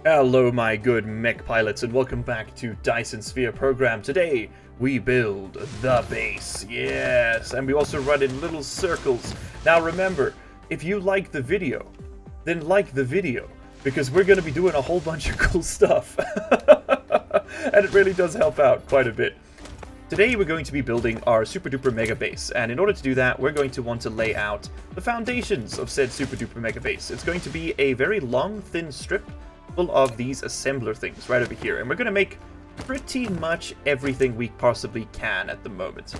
Hello my good mech pilots and welcome back to Dyson Sphere program. Today we build the base, yes, and we also run in little circles. Now remember, if you like the video, then like the video, because we're going to be doing a whole bunch of cool stuff. And it really does help out quite a bit. Today we're going to be building our super duper mega base, and in order to do that we're going to want to lay out the foundations of said super duper mega base. It's going to be a very long thin strip full of these assembler things right over here, and we're going to make pretty much everything we possibly can at the moment,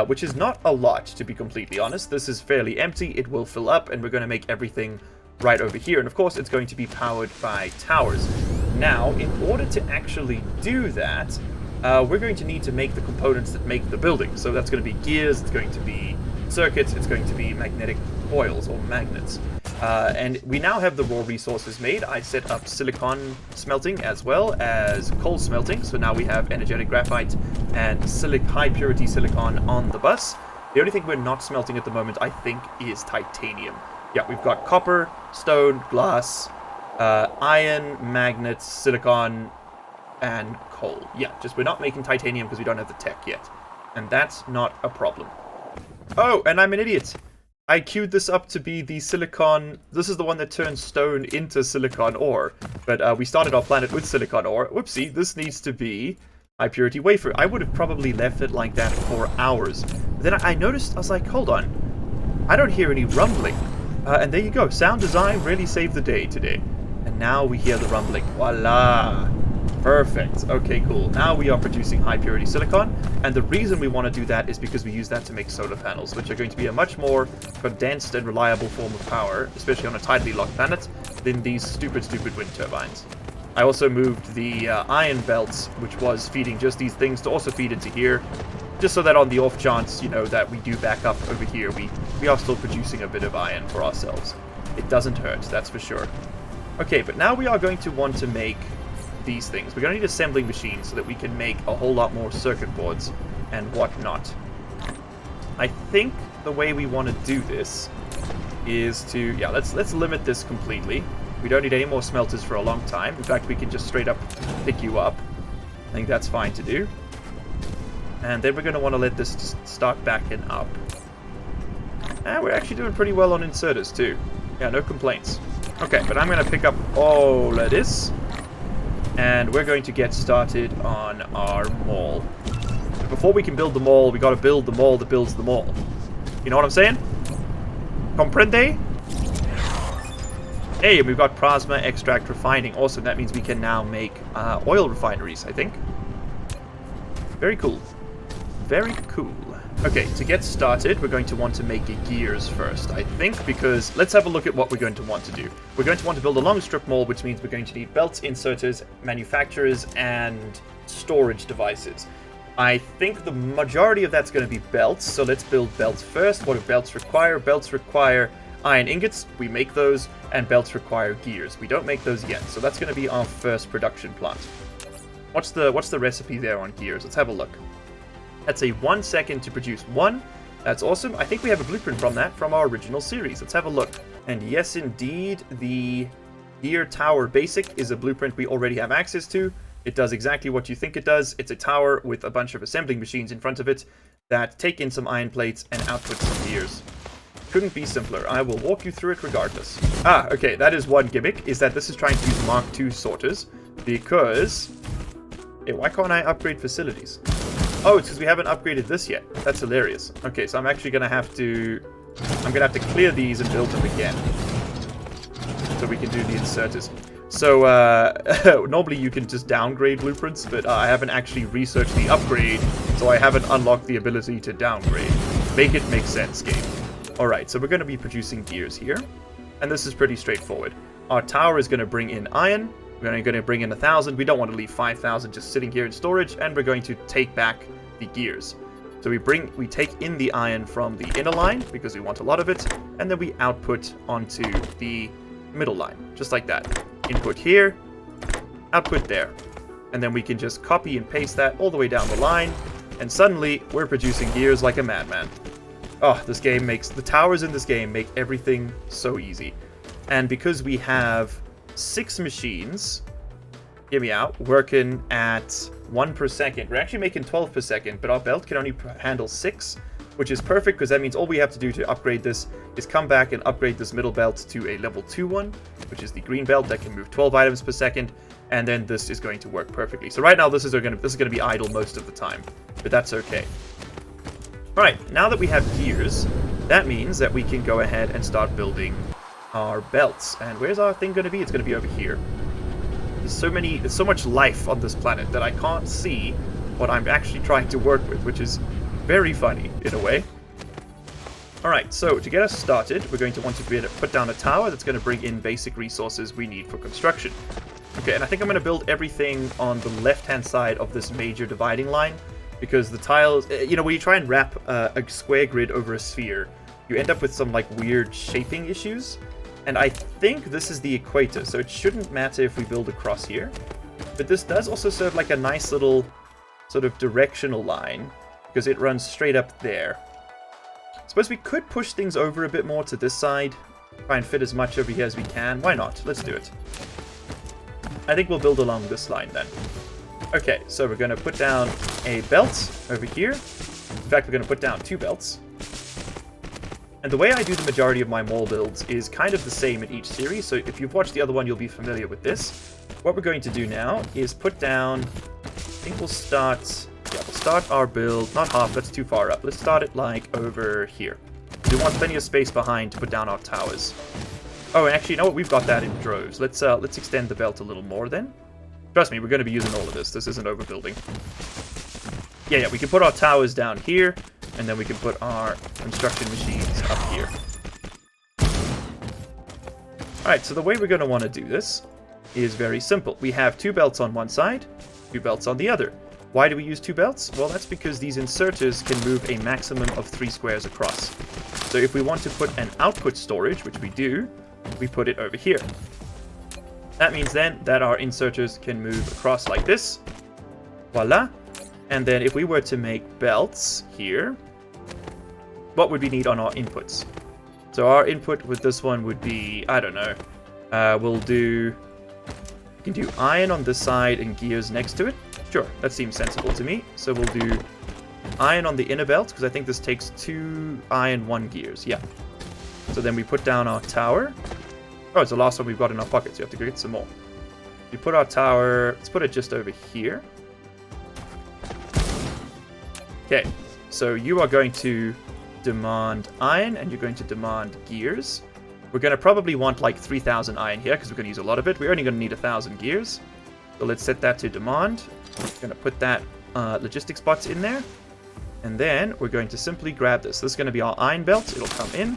which is not a lot, to be completely honest. This is fairly empty, it will fill up, and we're going to make everything right over here, and of course it's going to be powered by towers. Now, in order to actually do that, we're going to need to make the components that make the building. So that's going to be gears, it's going to be circuits, it's going to be magnetic coils or magnets. And we now have the raw resources made. I set up silicon smelting as well as coal smelting. So now we have energetic graphite and high purity silicon on the bus. The only thing we're not smelting at the moment, I think, is titanium. Yeah, we've got copper, stone, glass, iron, magnets, silicon, and coal. Yeah, just we're not making titanium because we don't have the tech yet. And that's not a problem. Oh, and I'm an idiot. I queued this up to be the silicon. This is the one that turns stone into silicon ore. But we started our planet with silicon ore. Whoopsie, this needs to be high purity wafer. I would have probably left it like that for hours. Then I noticed, I was like, hold on. I don't hear any rumbling. And there you go. Sound design really saved the day today. And now we hear the rumbling. Voila. Perfect. Okay, cool. Now we are producing high purity silicon, and the reason we want to do that is because we use that to make solar panels, which are going to be a much more condensed and reliable form of power, especially on a tidally locked planet, than these stupid wind turbines. I also moved the iron belts, which was feeding just these things, to also feed into here, just so that on the off chance, you know, that we do back up over here, we are still producing a bit of iron for ourselves. It doesn't hurt, that's for sure. Okay, but now we are going to want to make these things. We're going to need assembling machines so that we can make a whole lot more circuit boards and whatnot. I think the way we want to do this is to, yeah, let's limit this completely. We don't need any more smelters for a long time. In fact, we can just straight up pick you up. I think that's fine to do. And then we're going to want to let this just start backing up. And we're actually doing pretty well on inserters too. Yeah, no complaints. Okay, but I'm going to pick up all of this. And we're going to get started on our mall. But before we can build the mall, we got to build the mall that builds the mall. You know what I'm saying? Comprende? Hey, and we've got plasma extract refining. Awesome, that means we can now make oil refineries, I think. Very cool. Very cool. Okay, to get started, we're going to want to make gears first, I think, because let's have a look at what we're going to want to do. We're going to want to build a long strip mall, which means we're going to need belts, inserters, manufacturers, and storage devices. I think the majority of that's going to be belts, so let's build belts first. What do belts require? Belts require iron ingots, we make those, and belts require gears. We don't make those yet, so that's going to be our first production plant. What's the recipe there on gears? Let's have a look. That's a 1 second to produce one. That's awesome. I think we have a blueprint from that from our original series. Let's have a look. And yes, indeed, the gear tower basic is a blueprint we already have access to. It does exactly what you think it does. It's a tower with a bunch of assembling machines in front of it that take in some iron plates and output some gears. Couldn't be simpler. I will walk you through it regardless. Ah, okay, that is one gimmick, is that this is trying to use Mark II sorters, because... Hey, why can't I upgrade facilities? Oh, it's because we haven't upgraded this yet. That's hilarious. Okay, so I'm actually going to have to... I'm going to have to clear these and build them again. So we can do the inserters. So, normally you can just downgrade blueprints, but I haven't actually researched the upgrade, so I haven't unlocked the ability to downgrade. Make it make sense, game. Alright, so we're going to be producing gears here. And this is pretty straightforward. Our tower is going to bring in iron. We're only going to bring in 1,000. We don't want to leave 5,000 just sitting here in storage, and we're going to take back the gears. So we take in the iron from the inner line because we want a lot of it, and then we output onto the middle line, just like that. Input here, output there. And then we can just copy and paste that all the way down the line, and suddenly we're producing gears like a madman. Oh, this game makes... The towers in this game make everything so easy. And because we have 6 machines, hear me out, working at 1 per second. We're actually making 12 per second, but our belt can only handle 6, which is perfect because that means all we have to do to upgrade this is come back and upgrade this middle belt to a level 2 one, which is the green belt that can move 12 items per second, and then this is going to work perfectly. So right now this is going to be idle most of the time, but that's okay. Alright, now that we have gears, that means that we can go ahead and start building our belts. And where's our thing going to be? It's going to be over here. There's so much life on this planet that I can't see what I'm actually trying to work with, which is very funny in a way. Alright, so to get us started, we're going to want to put down a tower that's going to bring in basic resources we need for construction. Okay, and I think I'm going to build everything on the left-hand side of this major dividing line, because the tiles, you know, when you try and wrap a square grid over a sphere, you end up with some, like, weird shaping issues. And I think this is the equator, so it shouldn't matter if we build across here. But this does also serve like a nice little sort of directional line, because it runs straight up there. I suppose we could push things over a bit more to this side, try and fit as much over here as we can. Why not? Let's do it. I think we'll build along this line then. Okay, so we're going to put down a belt over here. In fact, we're going to put down 2 belts. And the way I do the majority of my mall builds is kind of the same in each series, so if you've watched the other one, you'll be familiar with this. What we're going to do now is put down, I think we'll start our build, not half, that's too far up. Let's start it like over here. We want plenty of space behind to put down our towers. Oh, and actually, you know what? We've got that in droves. Let's extend the belt a little more then. Trust me, we're going to be using all of this. This isn't overbuilding. Yeah, we can put our towers down here, and then we can put our construction machines up here. Alright, so the way we're going to want to do this is very simple. We have 2 belts on one side, 2 belts on the other. Why do we use 2 belts? Well, that's because these inserters can move a maximum of 3 squares across. So if we want to put an output storage, which we do, we put it over here. That means then that our inserters can move across like this. Voila. And then if we were to make belts here, what would we need on our inputs? So our input with this one would be, I don't know, we can do iron on this side and gears next to it. Sure, that seems sensible to me. So we'll do iron on the inner belt, because I think this takes 2 iron, 1 gears. Yeah. So then we put down our tower. Oh, it's the last one we've got in our pockets. You have to go get some more. We put our tower, let's put it just over here. Okay, so you are going to demand iron, and you're going to demand gears. We're going to probably want like 3,000 iron here, because we're going to use a lot of it. We're only going to need 1,000 gears. So let's set that to demand. We're going to put that logistics box in there. And then we're going to simply grab this. This is going to be our iron belt. It'll come in.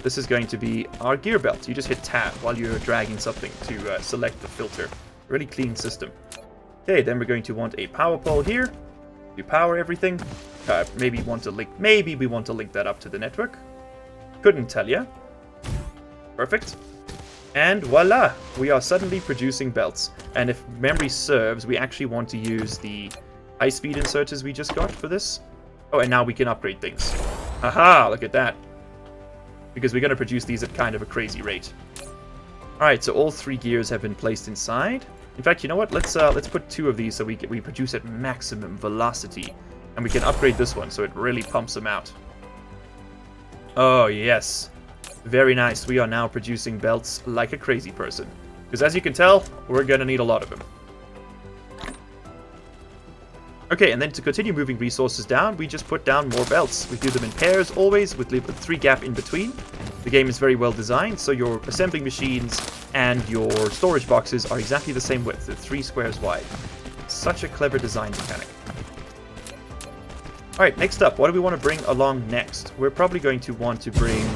This is going to be our gear belt. You just hit tab while you're dragging something to select the filter. Really clean system. Okay, then we're going to want a power pole here to power everything. Maybe we want to link that up to the network. Couldn't tell ya. Perfect. And voila, we are suddenly producing belts. And if memory serves, we actually want to use the high-speed inserters we just got for this. Oh, and now we can upgrade things. Aha, look at that. Because we're going to produce these at kind of a crazy rate. Alright, so all 3 gears have been placed inside. In fact, you know what? Let's put 2 of these so we produce at maximum velocity. And we can upgrade this one so it really pumps them out. Oh, yes. Very nice. We are now producing belts like a crazy person. Because as you can tell, we're going to need a lot of them. Okay, and then to continue moving resources down, we just put down more belts. We do them in pairs, always, with 3 gap in between. The game is very well designed, so your assembling machines and your storage boxes are exactly the same width. They're 3 squares wide. Such a clever design mechanic. Alright, next up, what do we want to bring along next? We're probably going to want to bring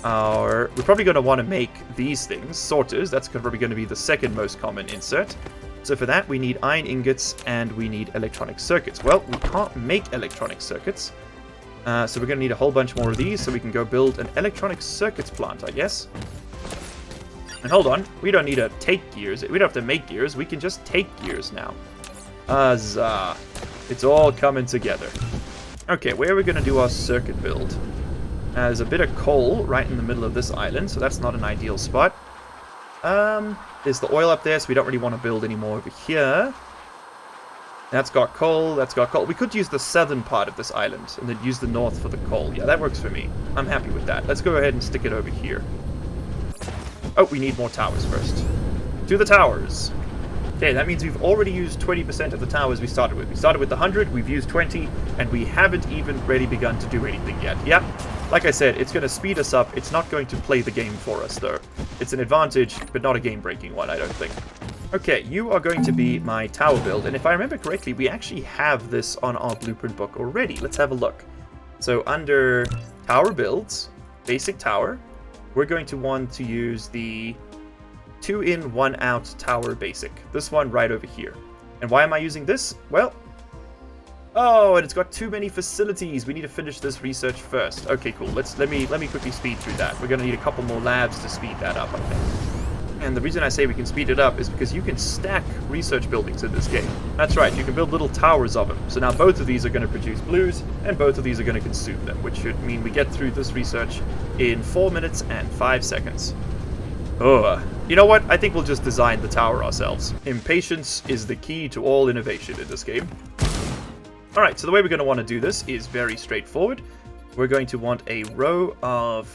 we're probably going to want to make these things, sorters. That's probably going to be the second most common insert. So for that, we need iron ingots and we need electronic circuits. Well, we can't make electronic circuits. So we're going to need a whole bunch more of these so we can go build an electronic circuits plant, I guess. And hold on, we don't need to take gears. We don't have to make gears. We can just take gears now. Huzzah. It's all coming together. Okay, where are we going to do our circuit build? There's a bit of coal right in the middle of this island, so that's not an ideal spot. There's the oil up there, so we don't really want to build any more over here. That's got coal, that's got coal. We could use the southern part of this island and then use the north for the coal. Yeah, that works for me. I'm happy with that. Let's go ahead and stick it over here. Oh, we need more towers first. To the towers. Okay, that means we've already used 20% of the towers we started with. We started with 100, we've used 20, and we haven't even really begun to do anything yet. Yep, like I said, it's going to speed us up. It's not going to play the game for us, though. It's an advantage, but not a game-breaking one, I don't think. Okay, you are going to be my tower build, and if I remember correctly, we actually have this on our blueprint book already. Let's have a look. So under tower builds, basic tower, we're going to want to use the 2-in, 1-out tower basic. This one right over here. And why am I using this? Well, oh, and it's got too many facilities. We need to finish this research first. Okay, cool. Let me quickly speed through that. We're going to need a couple more labs to speed that up, I think. And the reason I say we can speed it up is because you can stack research buildings in this game. That's right, you can build little towers of them. So now both of these are going to produce blues, and both of these are going to consume them, which should mean we get through this research in 4 minutes and 5 seconds. Oh, you know what? I think we'll just design the tower ourselves. Impatience is the key to all innovation in this game. Alright, so the way we're going to want to do this is very straightforward. We're going to want a row of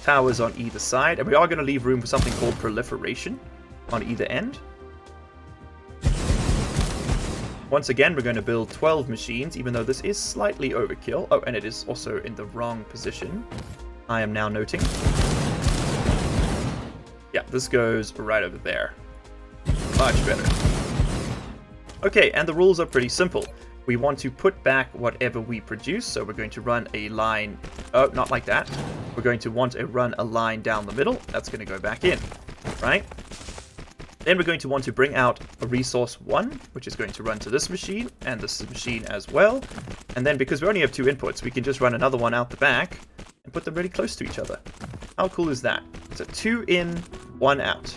towers on either side, and we are going to leave room for something called Proliferation on either end. Once again, we're going to build 12 machines, even though this is slightly overkill. Oh, and it is also in the wrong position. I am now noting. Yeah, this goes right over there. Much better. Okay, and the rules are pretty simple. We want to put back whatever we produce, so we're going to run a line... Oh, not like that. We're going to want to run a line down the middle. That's going to go back in, right? Then we're going to want to bring out a resource 1, which is going to run to this machine, and this machine as well. And then, because we only have 2 inputs, we can just run another one out the back and put them really close to each other. How cool is that? It's a 2 in, 1 out.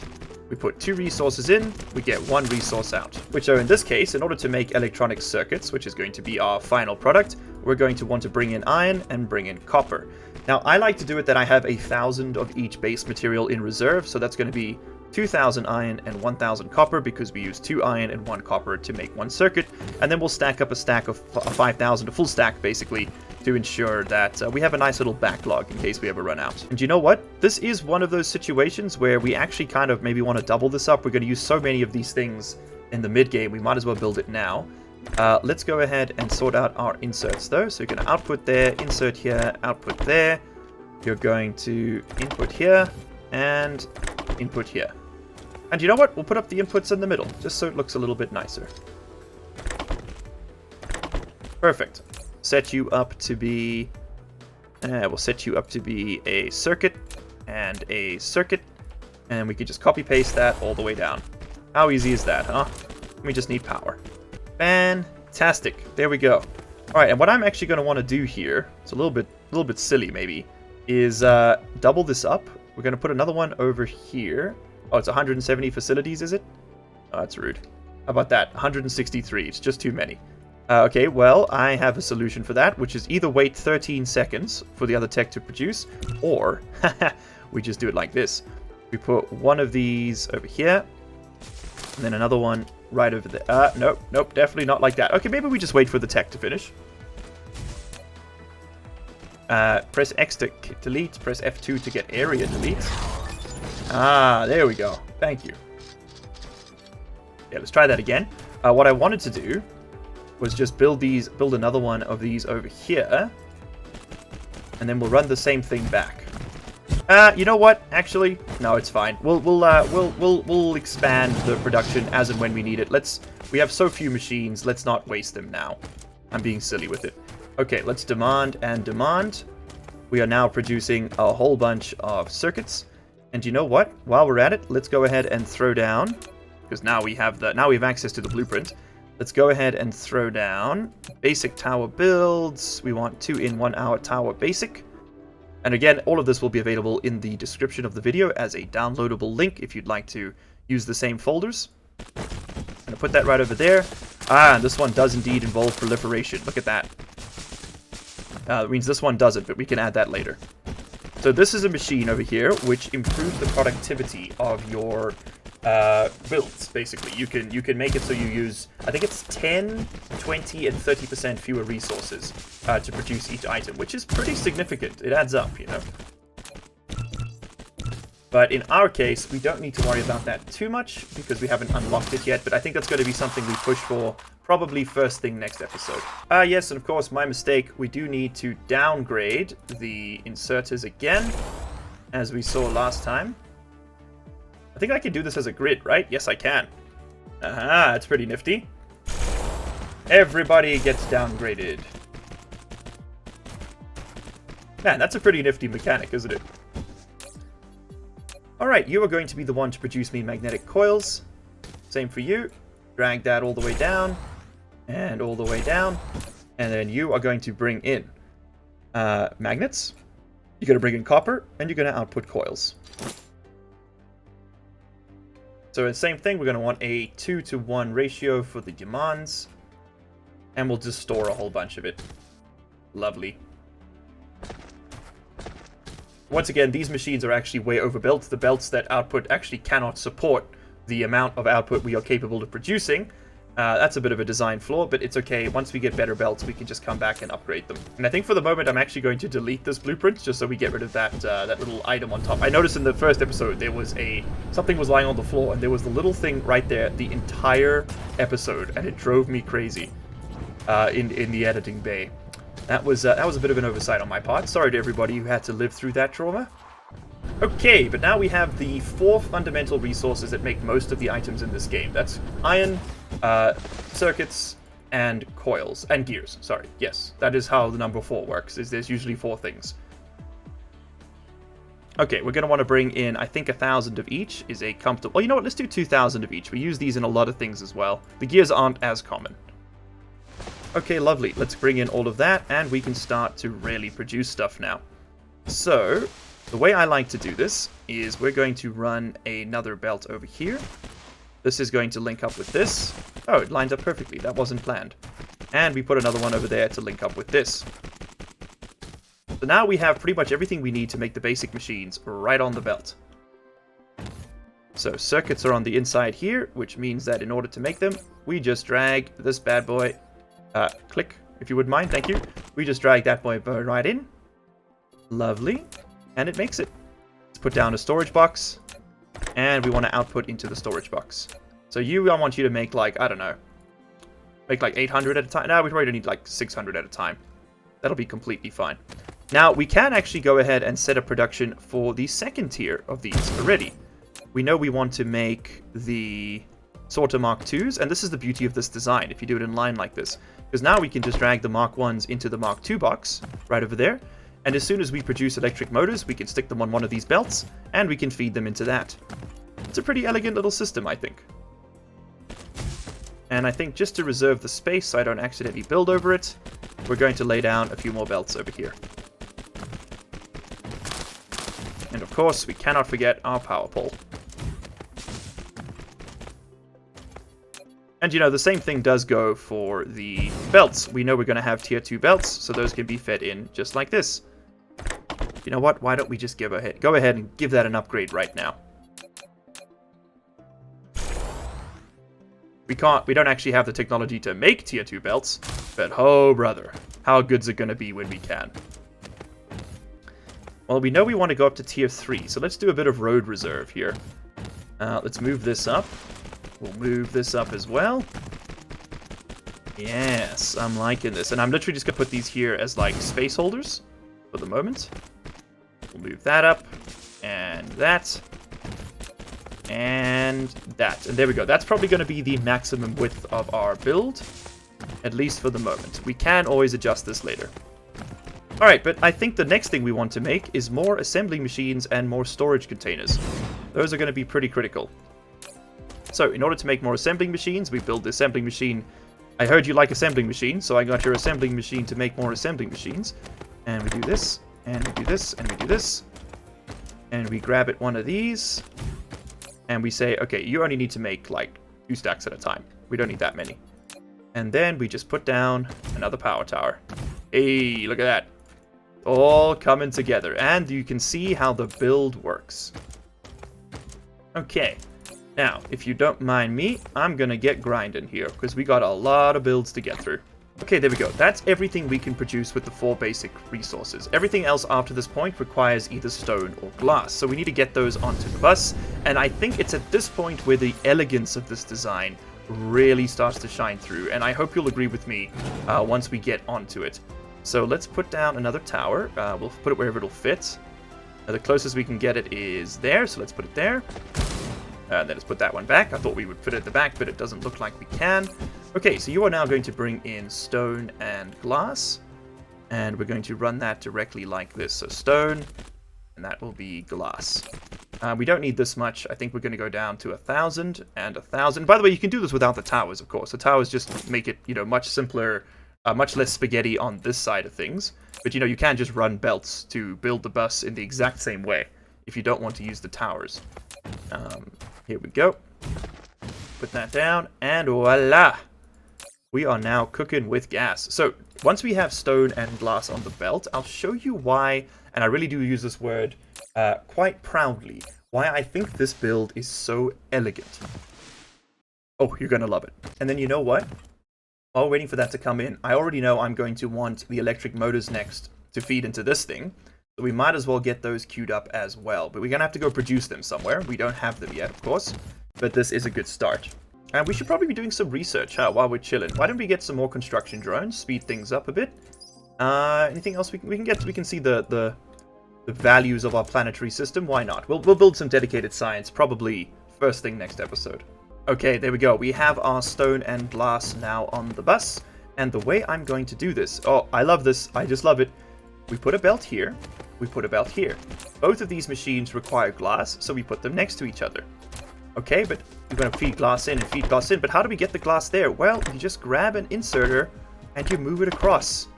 We put 2 resources in, we get 1 resource out. Which are, in this case, in order to make electronic circuits, which is going to be our final product, we're going to want to bring in iron and bring in copper. Now, I like to do it that I have 1,000 of each base material in reserve, so that's going to be 2,000 iron and 1,000 copper, because we use 2 iron and 1 copper to make 1 circuit, and then we'll stack up a stack of 5,000, a full stack basically, to ensure that we have a nice little backlog in case we ever run out. And you know what? This is one of those situations where we actually kind of maybe want to double this up. We're going to use so many of these things in the mid-game, we might as well build it now. Let's go ahead and sort out our inserts though. So you're going to output there, insert here, output there. You're going to input here, and input here. And you know what? We'll put up the inputs in the middle, just so it looks a little bit nicer. Perfect. Set you up to be... we'll set you up to be a circuit, and we can just copy-paste that all the way down. How easy is that, huh? We just need power. Fantastic. There we go. Alright, and what I'm actually going to want to do here, it's a little bit silly maybe, is double this up. We're going to put another one over here. Oh, it's 170 facilities, is it? Oh, that's rude. How about that? 163. It's just too many. Okay, well, I have a solution for that, which is either wait 13 seconds for the other tech to produce, or we just do it like this. We put one of these over here, and then another one right over there. Nope, definitely not like that. Okay, maybe we just wait for the tech to finish. Press X to delete, press F2 to get area delete. Ah, there we go. Thank you. Yeah, let's try that again. What I wanted to do was just build another one of these over here, and then we'll run the same thing back. You know what? Actually, no, it's fine. We'll expand the production as and when we need it. We have so few machines. Let's not waste them now. I'm being silly with it. Okay, let's demand and demand. We are now producing a whole bunch of circuits. And you know what? While we're at it, let's go ahead and throw down, because now we have access to the blueprint. Let's go ahead and throw down basic tower builds. We want 2 in 1 hour tower basic. And again, all of this will be available in the description of the video as a downloadable link if you'd like to use the same folders. I'm going to put that right over there. Ah, and this one does indeed involve proliferation. Look at that. That means this one doesn't, but we can add that later. So this is a machine over here which improves the productivity of your builds, basically. You can make it so you use, I think it's 10, 20, and 30% fewer resources to produce each item, which is pretty significant. It adds up, you know. But in our case, we don't need to worry about that too much because we haven't unlocked it yet, but I think that's going to be something we push for probably first thing next episode. Yes, and of course, my mistake, we do need to downgrade the inserters again, as we saw last time. I think I can do this as a grid, right? Yes, I can. Aha, that's pretty nifty. Everybody gets downgraded. Man, that's a pretty nifty mechanic, isn't it? Alright, you are going to be the one to produce me magnetic coils. Same for you. Drag that all the way down. And all the way down. And then you are going to bring in magnets. You're going to bring in copper. And you're going to output coils. So the same thing, we're going to want a 2-to-1 ratio for the demands. And we'll just store a whole bunch of it. Lovely. Once again, these machines are actually way overbuilt. The belts that output actually cannot support the amount of output we are capable of producing. That's a bit of a design flaw, but it's okay. Once we get better belts, we can just come back and upgrade them. And I think for the moment, I'm actually going to delete this blueprint just so we get rid of that that little item on top. I noticed in the first episode, there was something was lying on the floor, and there was the little thing right there the entire episode, and it drove me crazy in the editing bay. That was a bit of an oversight on my part. Sorry to everybody who had to live through that trauma. Okay, but now we have the 4 fundamental resources that make most of the items in this game. That's iron, circuits, and coils. And gears, sorry. Yes, that is how the number 4 works, is there's usually 4 things. Okay, we're going to want to bring in, I think 1,000 of each is a comfortable... Well, you know what, let's do 2,000 of each. We use these in a lot of things as well. The gears aren't as common. Okay, lovely. Let's bring in all of that, and we can start to really produce stuff now. So, the way I like to do this is we're going to run another belt over here. This is going to link up with this. Oh, it lines up perfectly. That wasn't planned. And we put another one over there to link up with this. So now we have pretty much everything we need to make the basic machines right on the belt. So circuits are on the inside here, which means that in order to make them, we just drag this bad boy... click, if you wouldn't mind, thank you. We just drag that boy right in. Lovely. And it makes it. Let's put down a storage box. And we want to output into the storage box. So I want you to make like, I don't know, make like 800 at a time. No, we probably need like 600 at a time. That'll be completely fine. Now, we can actually go ahead and set up production for the second tier of these already. We know we want to make the sorter Mark IIs, and this is the beauty of this design, if you do it in line like this. Because now we can just drag the Mark 1s into the Mark II box, right over there. And as soon as we produce electric motors, we can stick them on one of these belts, and we can feed them into that. It's a pretty elegant little system, I think. And I think just to reserve the space so I don't accidentally build over it, we're going to lay down a few more belts over here. And of course, we cannot forget our power pole. And you know, the same thing does go for the belts. We know we're going to have tier 2 belts, so those can be fed in just like this. You know what? Why don't we just go ahead and give that an upgrade right now. We don't actually have the technology to make tier 2 belts, but oh brother, how good's it going to be when we can? Well, we know we want to go up to tier 3, so let's do a bit of road reserve here. Let's move this up. We'll move this up as well. Yes, I'm liking this. And I'm literally just going to put these here as like space holders for the moment. We'll move that up. And that. And that. And there we go. That's probably going to be the maximum width of our build. At least for the moment. We can always adjust this later. Alright, but I think the next thing we want to make is more assembly machines and more storage containers. Those are going to be pretty critical. So, in order to make more assembling machines, we build the assembling machine. I heard you like assembling machines, so I got your assembling machine to make more assembling machines. And we do this, and we do this, and we do this. And we grab it one of these. And we say, okay, you only need to make like 2 stacks at a time. We don't need that many. And then we just put down another power tower. Hey, look at that. all coming together. And you can see how the build works. Okay. Now, if you don't mind me, I'm going to get grinding here, because we got a lot of builds to get through. Okay, there we go. That's everything we can produce with the 4 basic resources. Everything else after this point requires either stone or glass, so we need to get those onto the bus. And I think it's at this point where the elegance of this design really starts to shine through, and I hope you'll agree with me once we get onto it. So let's put down another tower. We'll put it wherever it'll fit. The closest we can get it is there, so let's put it there. Then let's put that one back. I thought we would put it at the back, but it doesn't look like we can. Okay, so you are now going to bring in stone and glass. And we're going to run that directly like this. So stone, and that will be glass. We don't need this much. I think we're going to go down to 1,000 and 1,000. By the way, you can do this without the towers, of course. The towers just make it, much simpler, much less spaghetti on this side of things. But, you can just run belts to build the bus in the exact same way if you don't want to use the towers. Here we go. Put that down, and voila! We are now cooking with gas. So, once we have stone and glass on the belt, I'll show you why, and I really do use this word quite proudly, why I think this build is so elegant. Oh, you're gonna love it. And then you know what? While we're waiting for that to come in, I already know I'm going to want the electric motors next to feed into this thing. So we might as well get those queued up as well. But we're going to have to go produce them somewhere. We don't have them yet, of course. But this is a good start. And we should probably be doing some research while we're chilling. Why don't we get some more construction drones? Speed things up a bit. Anything else we can get? We can see the values of our planetary system. Why not? We'll build some dedicated science, probably first thing next episode. Okay, there we go. We have our stone and glass now on the bus. And the way I'm going to do this... Oh, I love this. I just love it. We put a belt here. We put a belt here. Both of these machines require glass, so we put them next to each other. Okay, but we're going to feed glass in and feed glass in. But how do we get the glass there? Well, you just grab an inserter and you move it across.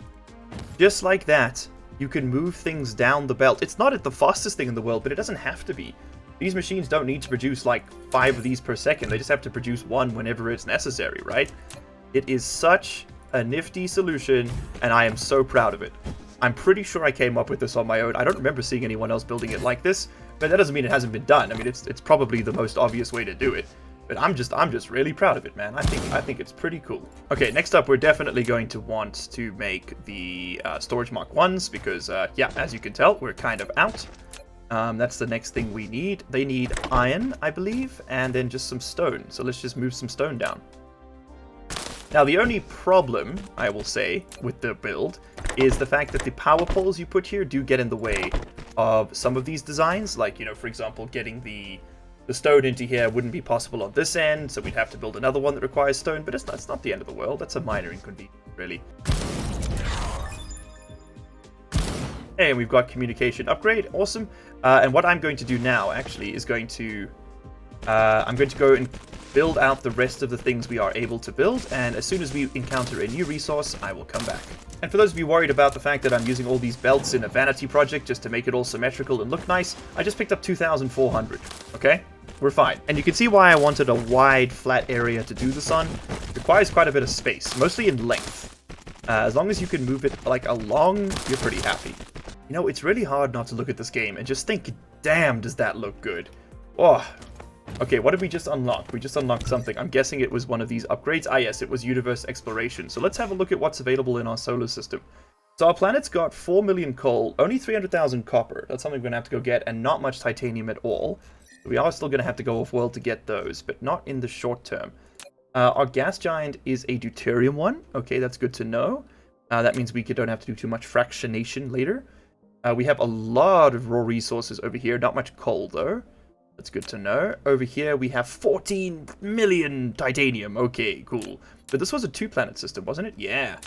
Just like that. You can move things down the belt. It's not the fastest thing in the world, but it doesn't have to be. These machines don't need to produce like 5 of these per second. They just have to produce 1 whenever it's necessary, right? It is such a nifty solution, and I am so proud of it. I'm pretty sure I came up with this on my own. I don't remember seeing anyone else building it like this, but that doesn't mean it hasn't been done. I mean, it's probably the most obvious way to do it. But I'm just really proud of it, man. I think it's pretty cool. Okay, next up, we're definitely going to want to make the storage Mark 1s because, yeah, as you can tell, we're kind of out. That's the next thing we need. They need iron, I believe, and then just some stone. So let's just move some stone down. Now, the only problem, I will say, with the build is the fact that the power poles you put here do get in the way of some of these designs. Like, for example, getting the stone into here wouldn't be possible on this end, so we'd have to build another one that requires stone, but it's not the end of the world. That's a minor inconvenience, really. And we've got communication upgrade. Awesome. And what I'm going to do now, actually, is I'm going to go and build out the rest of the things we are able to build, and as soon as we encounter a new resource, I will come back. And for those of you worried about the fact that I'm using all these belts in a vanity project just to make it all symmetrical and look nice, I just picked up 2,400, okay? We're fine. And you can see why I wanted a wide, flat area to do this on. It requires quite a bit of space, mostly in length. As long as you can move it, like, along, you're pretty happy. It's really hard not to look at this game and just think, damn, does that look good. Oh. Okay, what did we just unlock? We just unlocked something. I'm guessing it was one of these upgrades. Ah, yes, it was universe exploration. So let's have a look at what's available in our solar system. So our planet's got 4 million coal, only 300,000 copper. That's something we're going to have to go get, and not much titanium at all. We are still going to have to go off-world to get those, but not in the short term. Our gas giant is a deuterium one. Okay, that's good to know. That means we don't have to do too much fractionation later. We have a lot of raw resources over here. Not much coal, though. That's good to know. Over here, we have 14 million titanium. Okay, cool. But this was a 2-planet system, wasn't it? Yeah.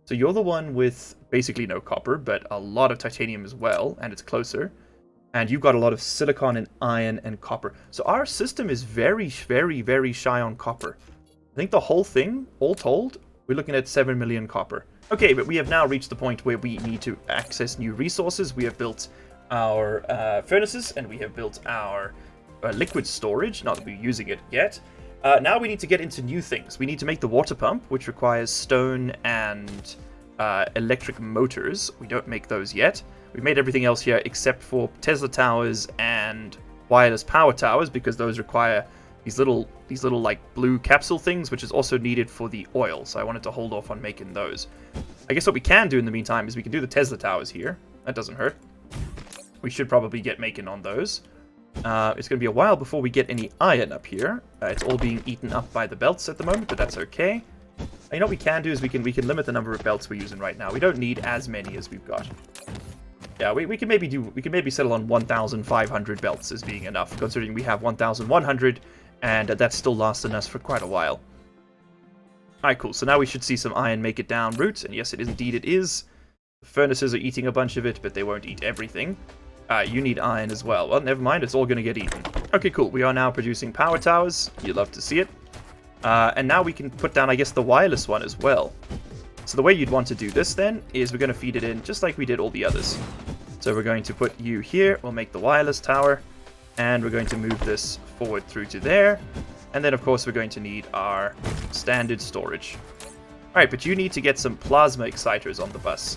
So you're the one with basically no copper, but a lot of titanium as well, and it's closer. And you've got a lot of silicon and iron and copper. So our system is very, very, very shy on copper. I think the whole thing, all told, we're looking at 7 million copper. Okay, but we have now reached the point where we need to access new resources. We have built our furnaces, and we have built our liquid storage, not that we're using it yet. Now we need to get into new things. We need to make the water pump, which requires stone and electric motors. We don't make those yet. We made everything else here except for Tesla towers and wireless power towers, because those require these little like blue capsule things, which is also needed for the oil. So I wanted to hold off on making those. I guess what we can do in the meantime is we can do the Tesla towers here. That doesn't hurt. We should probably get making on those. It's going to be a while before we get any iron up here. It's all being eaten up by the belts at the moment, but that's okay. You know what we can do is we can limit the number of belts we're using right now. We don't need as many as we've got. Yeah, we can maybe settle on 1,500 belts as being enough, considering we have 1,100, and that still lasting us for quite a while. Alright, cool. So now we should see some iron make it down route, and yes, indeed it is. The furnaces are eating a bunch of it, but they won't eat everything. You need iron as well. Well, never mind, it's all going to get eaten. Okay, cool. We are now producing power towers. You love to see it. And now we can put down, I guess, the wireless one as well. So the way you'd want to do this then is we're going to feed it in just like we did all the others. So we're going to put you here. We'll make the wireless tower. And we're going to move this forward through to there. And then, of course, we're going to need our standard storage. Alright, but you need to get some plasma exciters on the bus.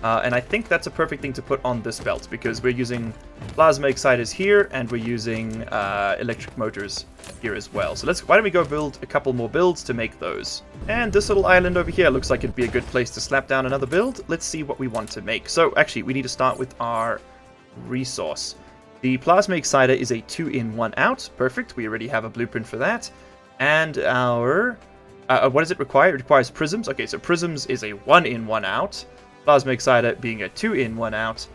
And I think that's a perfect thing to put on this belt, because we're using plasma exciters here, and we're using electric motors here as well. So why don't we go build a couple more builds to make those. And this little island over here looks like it'd be a good place to slap down another build. Let's see what we want to make. So actually, we need to start with our resource. The plasma exciter is a 2-in, 1-out. Perfect. We already have a blueprint for that. And our... what does it require? It requires prisms. Okay, so prisms is a 1-in, 1-out. Plasma exciter being a 2-in, 1-out.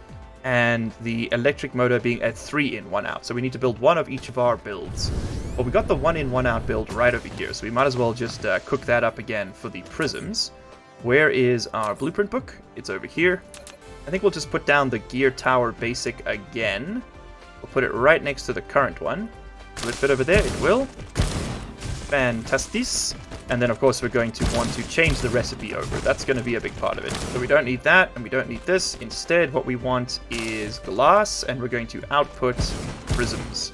And the electric motor being a 3-in, 1-out. So we need to build one of each of our builds. Well, we got the 1-in, 1-out build right over here. So we might as well just cook that up again for the prisms. Where is our blueprint book? It's over here. I think we'll just put down the gear tower basic again. We'll put it right next to the current one. Will it fit over there? It will. Fantastic. And then, of course, we're going to want to change the recipe over. That's going to be a big part of it. So we don't need that, and we don't need this. Instead, what we want is glass, and we're going to output prisms.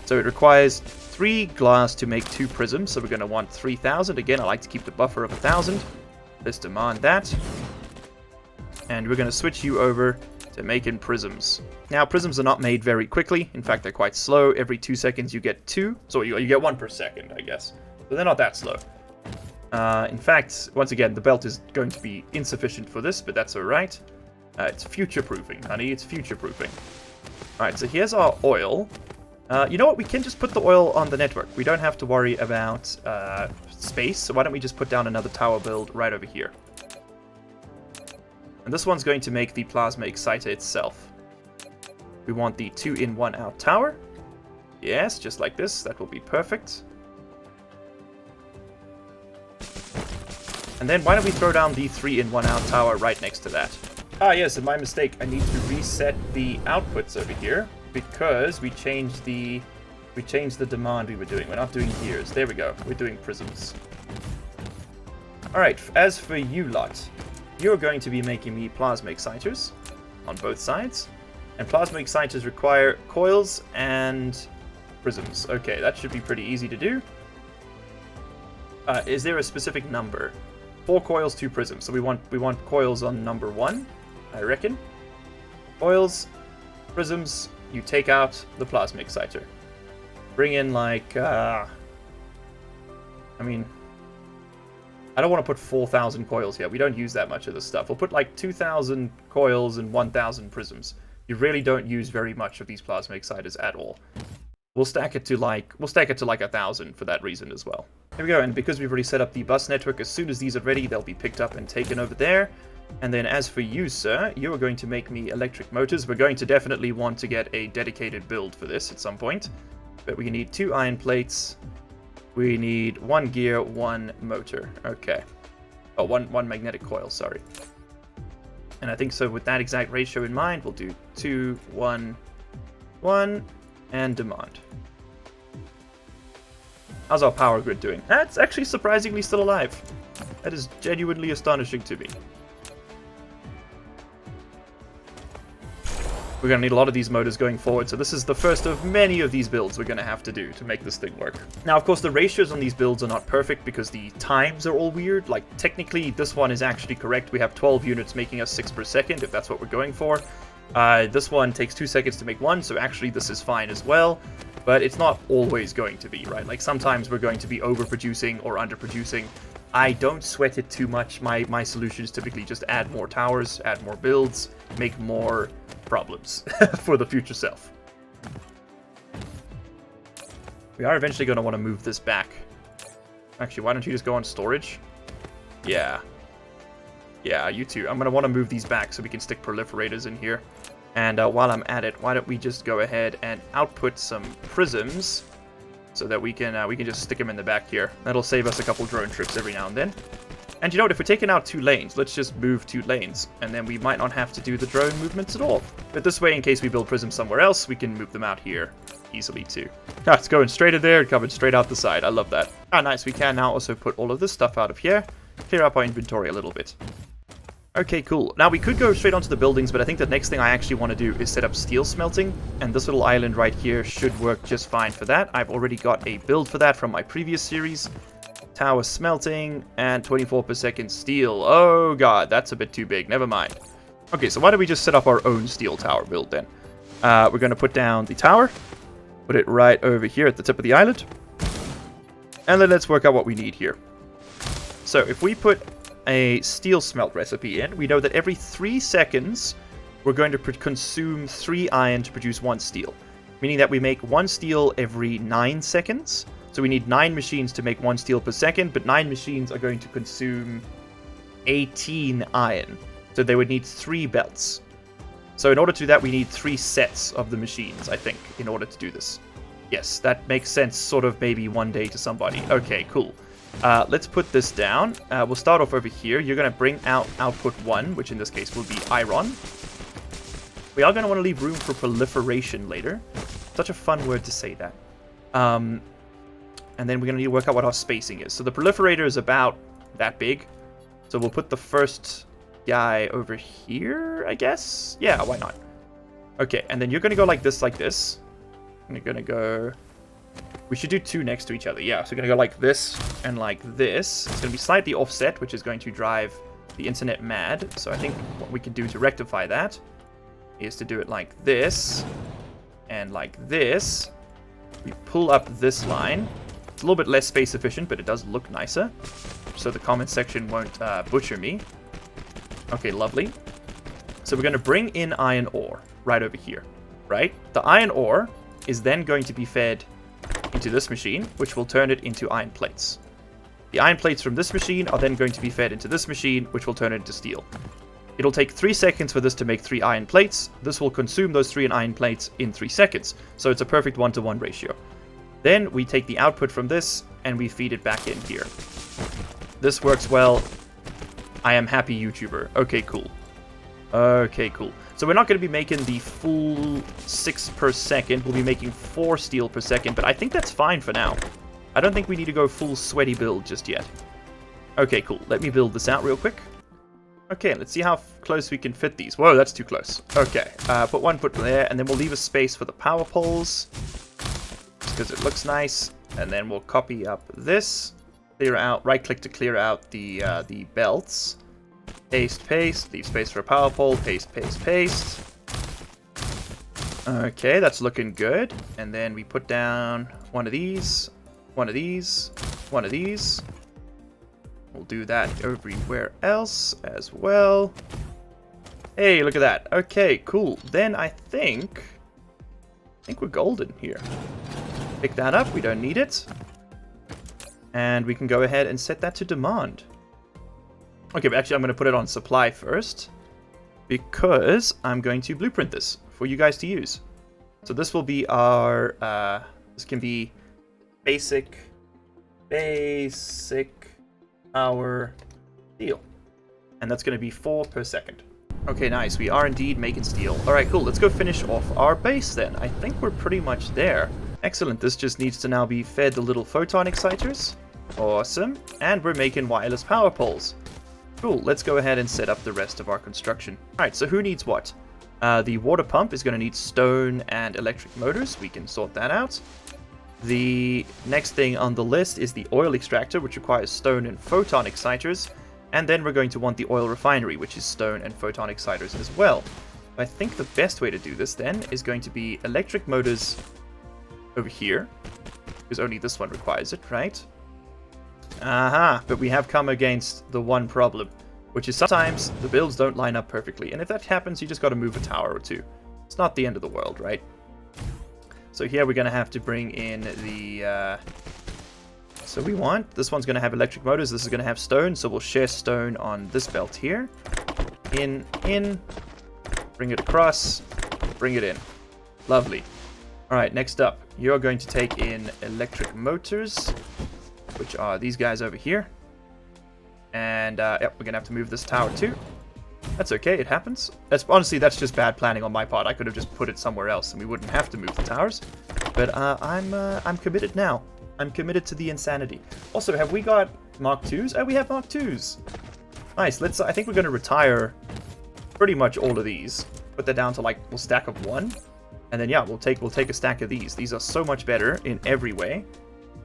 So it requires 3 glass to make 2 prisms, so we're going to want 3,000. Again, I like to keep the buffer of 1,000. Let's demand that. And we're going to switch you over to making prisms. Now, prisms are not made very quickly. In fact, they're quite slow. Every 2 seconds, you get 2. So you get 1 per second, I guess. But they're not that slow. In fact, once again, the belt is going to be insufficient for this, but that's alright. It's future-proofing, honey. It's future-proofing. Alright, so here's our oil. You know what? We can just put the oil on the network. We don't have to worry about space, so why don't we just put down another tower build right over here. And this one's going to make the plasma exciter itself. We want the 2-in, 1-out tower. Yes, just like this. That will be perfect. And then why don't we throw down the 3-in, 1-out tower right next to that. Ah, yes, and my mistake. I need to reset the outputs over here because we changed the demand we were doing. We're not doing gears. There we go. We're doing prisms. Alright, as for you lot, you're going to be making me plasma exciters on both sides. And plasma exciters require coils and prisms. Okay, that should be pretty easy to do. Is there a specific number? 4 coils, 2 prisms. So we want coils on number 1, I reckon. Coils, prisms, you take out the plasma exciter. Bring in like, I mean, I don't want to put 4,000 coils here. We don't use that much of this stuff. We'll put like 2,000 coils and 1,000 prisms. You really don't use very much of these plasma exciters at all. We'll stack it to like 1,000 for that reason as well. Here we go, and because we've already set up the bus network, as soon as these are ready, they'll be picked up and taken over there. And then as for you, sir, you are going to make me electric motors. We're going to definitely want to get a dedicated build for this at some point. But we need 2 iron plates. We need 1 gear, 1 motor. Okay. Oh, one magnetic coil, sorry. And I think so with that exact ratio in mind, we'll do 2, 1, 1, and demand. How's our power grid doing? That's actually surprisingly still alive. That is genuinely astonishing to me. We're going to need a lot of these motors going forward, so this is the first of many of these builds we're going to have to do to make this thing work. Now, of course, the ratios on these builds are not perfect because the times are all weird. Like, technically, this one is actually correct. We have 12 units making us 6 per second, if that's what we're going for. This one takes 2 seconds to make 1, so actually this is fine as well. But it's not always going to be, right? Like, sometimes we're going to be overproducing or underproducing. I don't sweat it too much. My solution is typically just add more towers, add more builds, make more problems for the future self. We are eventually going to want to move this back. Actually, why don't you just go on storage? Yeah, you too. I'm going to want to move these back so we can stick proliferators in here. And while I'm at it, why don't we just go ahead and output some prisms so that we can just stick them in the back here. That'll save us a couple drone trips every now and then. And you know what, if we're taking out 2 lanes, let's just move 2 lanes, and then we might not have to do the drone movements at all. But this way, in case we build prisms somewhere else, we can move them out here easily too. Ah, it's going straight in there and coming straight out the side. I love that. Ah, nice. We can now also put all of this stuff out of here, clear up our inventory a little bit. Okay, cool. Now, we could go straight onto the buildings, but I think the next thing I actually want to do is set up steel smelting, and this little island right here should work just fine for that. I've already got a build for that from my previous series. Tower smelting, and 24 per second steel. Oh god, that's a bit too big. Never mind. Okay, so why don't we just set up our own steel tower build then? We're going to put down the tower, put it right over here at the tip of the island, and then let's work out what we need here. So if we put a steel smelt recipe in, we know that every 3 seconds we're going to consume 3 iron to produce 1 steel, meaning that we make 1 steel every 9 seconds. So we need 9 machines to make 1 steel per second, but 9 machines are going to consume 18 iron. So they would need 3 belts. So in order to do that, we need 3 sets of the machines, I think, in order to do this. Yes, that makes sense, sort of maybe one day to somebody. Okay, cool. Let's put this down. We'll start off over here. You're going to bring out output 1, which in this case will be iron. We are going to want to leave room for proliferation later. Such a fun word to say that. And then we're going to need to work out what our spacing is. So the proliferator is about that big. So we'll put the first guy over here, I guess? Yeah, why not? Okay, and then you're going to go like this, And you're going to go... We should do 2 next to each other. Yeah, so we're going to go like this and like this. It's going to be slightly offset, which is going to drive the internet mad. So I think what we can do to rectify that is to do it like this and like this. We pull up this line. It's a little bit less space efficient, but it does look nicer. So the comment section won't butcher me. Okay, lovely. So we're going to bring in iron ore right over here, right? The iron ore is then going to be fed into this machine, which will turn it into iron plates. The iron plates from this machine are then going to be fed into this machine, which will turn it into steel. It'll take 3 seconds for this to make 3 iron plates. This will consume those 3 iron plates in 3 seconds. So it's a perfect 1-to-1 ratio. Then we take the output from this and we feed it back in here. This works well. I am happy, YouTuber. Okay, cool. Okay, cool. So we're not going to be making the full 6 per second. We'll be making 4 steel per second, but I think that's fine for now. I don't think we need to go full sweaty build just yet. Okay, cool. Let me build this out real quick. Okay, let's see how close we can fit these. Whoa, that's too close. Okay, put one there, and then we'll leave a space for the power poles, because it looks nice. And then we'll copy up this, clear out, right-click to clear out the belts. Paste, paste, leave space for a power pole, paste, paste, paste. Okay, that's looking good. And then we put down one of these, one of these, one of these. We'll do that everywhere else as well. Hey, look at that. Okay, cool. Then I think we're golden here. Pick that up. We don't need it. And we can go ahead and set that to demand. Okay, but actually I'm going to put it on supply first, because I'm going to blueprint this for you guys to use. So this will be our, this can be basic hour steel. And that's going to be 4 per second. Okay, nice. We are indeed making steel. Alright, cool. Let's go finish off our base then. I think we're pretty much there. Excellent. This just needs to now be fed the little photon exciters. Awesome. And we're making wireless power poles. Cool. Let's go ahead and set up the rest of our construction. Alright, so who needs what? The water pump is going to need stone and electric motors. We can sort that out. The next thing on the list is the oil extractor, which requires stone and photon exciters. And then we're going to want the oil refinery, which is stone and photon exciters as well. I think the best way to do this then is going to be electric motors over here, because only this one requires it, right? Aha, but we have come against the one problem, which is sometimes the builds don't line up perfectly, and if that happens, you just got to move a tower or two. It's not the end of the world, right? So here we're going to have to bring in the... So we want... This one's going to have electric motors, this is going to have stone, so we'll share stone on this belt here. In, bring it across, bring it in. Lovely. Alright, next up, you're going to take in electric motors, which are these guys over here. And, yep, we're going to have to move this tower too. That's okay, it happens. Honestly, that's just bad planning on my part. I could have just put it somewhere else and we wouldn't have to move the towers. But, I'm committed now. I'm committed to the insanity. Also, have we got Mark 2s? Oh, we have Mark 2s. Nice, I think we're going to retire pretty much all of these. Put that down to, like, a stack of 1. And then, yeah, we'll take a stack of these. These are so much better in every way.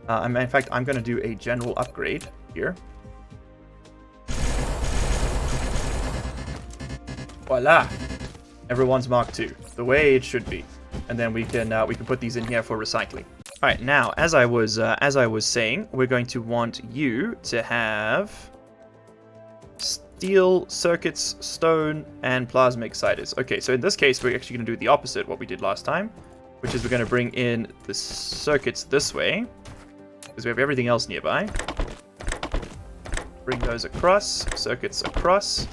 In fact, I'm going to do a general upgrade here. Voila! Everyone's Mark 2, the way it should be. And then we can put these in here for recycling. All right, now as I was saying, we're going to want you to have steel, circuits, stone, and plasma exciters. Okay, so in this case, we're actually going to do the opposite what we did last time, which is we're going to bring in the circuits this way, because we have everything else nearby. Bring those across, circuits across.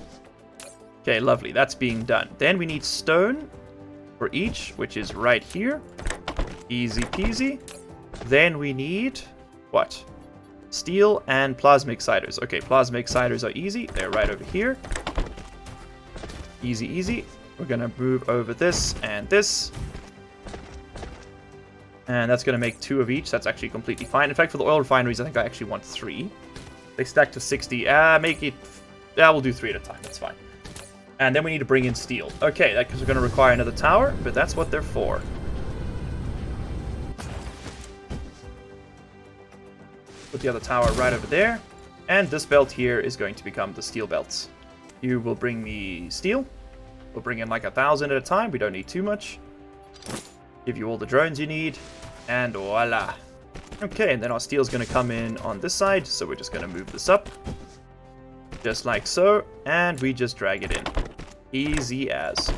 Okay, lovely, that's being done. Then we need stone for each, which is right here. Easy peasy. Then we need, what? Steel and plasma exciters. Okay, plasma exciters are easy. They're right over here. Easy, easy. We're going to move over this and this. And that's going to make 2 of each. That's actually completely fine. In fact, for the oil refineries, I think I actually want 3. They stack to 60. Make it... Yeah, we'll do 3 at a time. That's fine. And then we need to bring in steel. Okay, because we're going to require another tower, but that's what they're for. Put the other tower right over there. And this belt here is going to become the steel belts. You will bring me steel. We'll bring in like 1,000 at a time. We don't need too much. Give you all the drones you need. And voila. Okay, and then our steel's going to come in on this side. So we're just going to move this up. Just like so. And we just drag it in. Easy as.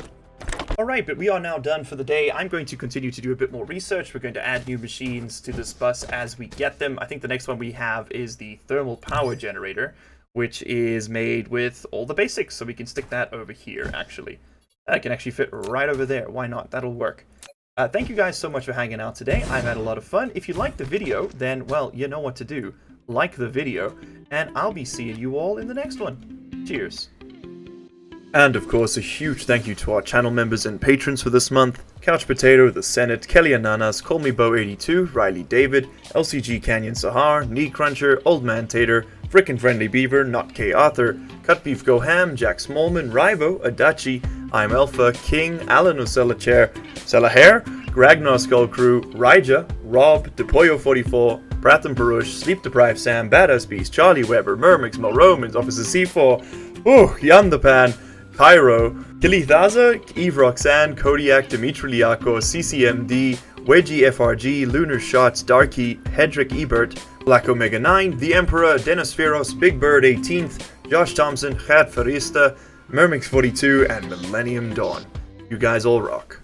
Alright, but we are now done for the day. I'm going to continue to do a bit more research. We're going to add new machines to this bus as we get them. I think the next one we have is the thermal power generator, which is made with all the basics. So we can stick that over here, actually. That can actually fit right over there. Why not? That'll work. Thank you guys so much for hanging out today. I've had a lot of fun. If you liked the video, then, well, you know what to do. Like the video, and I'll be seeing you all in the next one. Cheers. And of course, a huge thank you to our channel members and patrons for this month. Couch Potato, The Senate, Kelly Ananas, Call Me Bo 82, Riley David, LCG Canyon Sahar, Knee Cruncher, Old Man Tater, Frickin' Friendly Beaver, Not K Arthur, Cut Beef Go Ham, Jack Smallman, Ribo, Adachi, I'm Alpha, King, Alan Osella Chair, Hair, Ragnar Skull Crew, Raija, Rob, Depoyo 44, Pratham Baruch, Sleep Deprived Sam, Badass Beast, Charlie Weber, Mermix, Mo Romans, Officer C4, Yan the Pan, Cairo, Kilithaza, Eve Roxanne, Kodiak, Dimitri Liako, CCMD, Wedgie FRG, Lunar Shots, Darky, Hedrick Ebert, Black Omega 9, The Emperor, Dennis Feros, Big Bird 18th, Josh Thompson, Chad Farista, Mermix 42, and Millennium Dawn. You guys all rock.